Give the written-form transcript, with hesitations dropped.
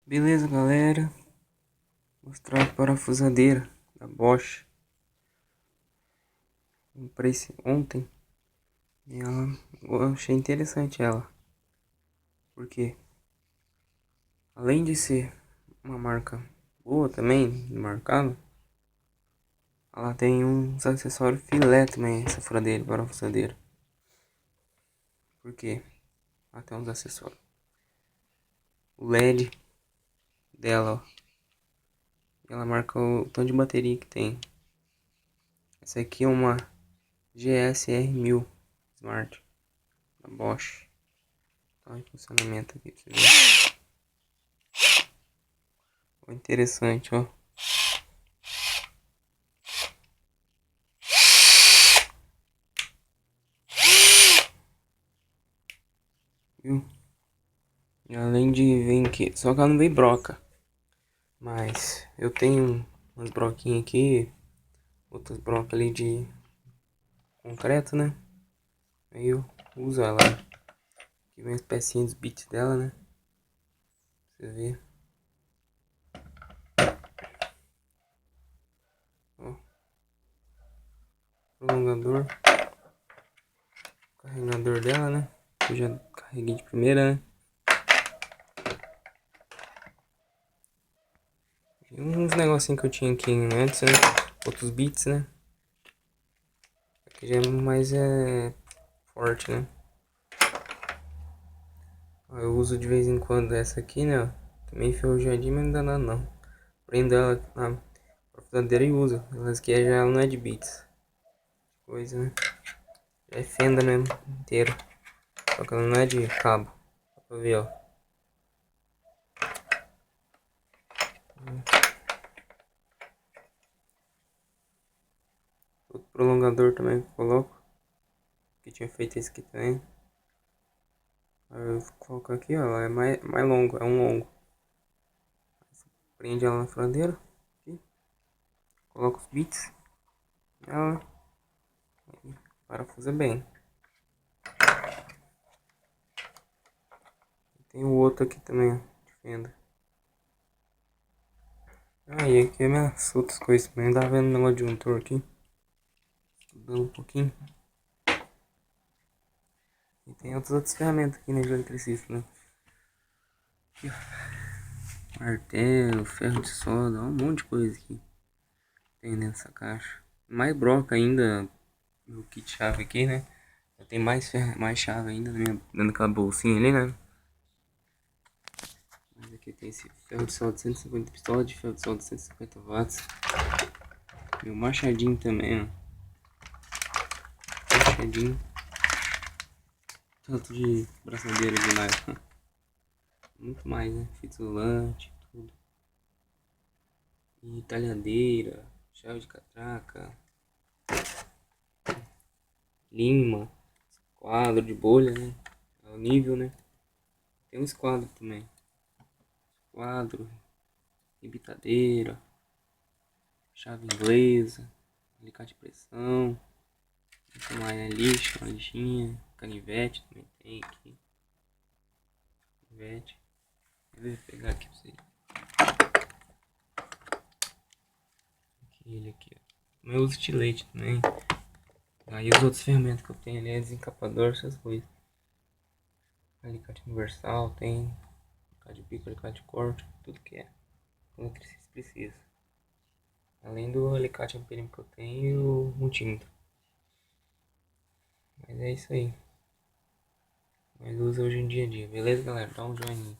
Beleza, galera, mostrar a parafusadeira da Bosch. Comprei ontem e eu achei interessante ela, porque além de ser uma marca boa também, marcada, ela tem uns acessórios filé também, essa furadeira, parafusadeira. Por quê? Ela tem uns acessórios. O LED dela, ó, ela marca o tanto de bateria que tem. Essa aqui é uma GSR1000 Smart da Bosch. Tá em funcionamento aqui pra você ver. Ó, interessante, ó. Viu? E além de vir aqui, só que ela não vem broca. Mas eu tenho umas broquinhas aqui, outras brocas ali de concreto, né? Aí eu uso ela. Aqui vem as pecinhas dos bits dela, né? Pra você ver. Ó. Prolongador. Carregador dela, né? Eu já carreguei de primeira, né? E uns negocinhos que eu tinha aqui antes, né? Outros bits, né? Aqui já é mais forte, né? Ó, eu uso de vez em quando essa aqui, né? Ó. Também enferrujadinha, mas não dá nada não. Prendo ela na parafusadeira e uso. Elas que já não é de bits. Coisa, né? Já é fenda mesmo, inteira. Só que ela não é de cabo. Dá pra ver, ó. Outro prolongador também que eu coloco. Que tinha feito esse aqui também. Aí eu vou colocar aqui, ó. É mais longo, é um longo. Prende ela na furadeira. Aqui. Coloca os bits. Ela parafusa bem. Tem o outro aqui também, ó, de fenda. E aqui é minhas outras coisas também. Tava vendo o negócio de disjuntor aqui. Estudando um pouquinho. E tem outras ferramentas aqui, né, de eletricista, né? Aqui, ó. Martelo, ferro de solda, um monte de coisa aqui. Tem nessa caixa. Mais broca ainda. Meu kit chave aqui, né? Eu tenho mais chave ainda dentro daquela bolsinha ali, né? Mas aqui tem esse ferro de solda de 150 pistolas, de ferro de solda de 150 watts. Meu machadinho também, ó. Machadinho. Tanto de braçadeira de nylon. Muito mais, né? Fita isolante, tudo. E talhadeira, chave de catraca, lima, quadro de bolha, né? É o nível, né? Tem um esquadro também. Quadro, rebitadeira, chave inglesa, alicate de pressão, muito mais, né? Lixo, uma lixinha, canivete também tem aqui. Canivete. Vou pegar aqui pra vocês. Aqui, ele aqui, ó. Eu uso estilete também. Aí os outros ferramentas que eu tenho ali é desencapador, essas coisas. Alicate universal, tem alicate de pico, alicate de corte, tudo que é. O eletricista precisa. Além do alicate amperino que eu tenho e o multímetro. Mas é isso aí. Mas usa hoje em dia, beleza, galera? Dá um joinha.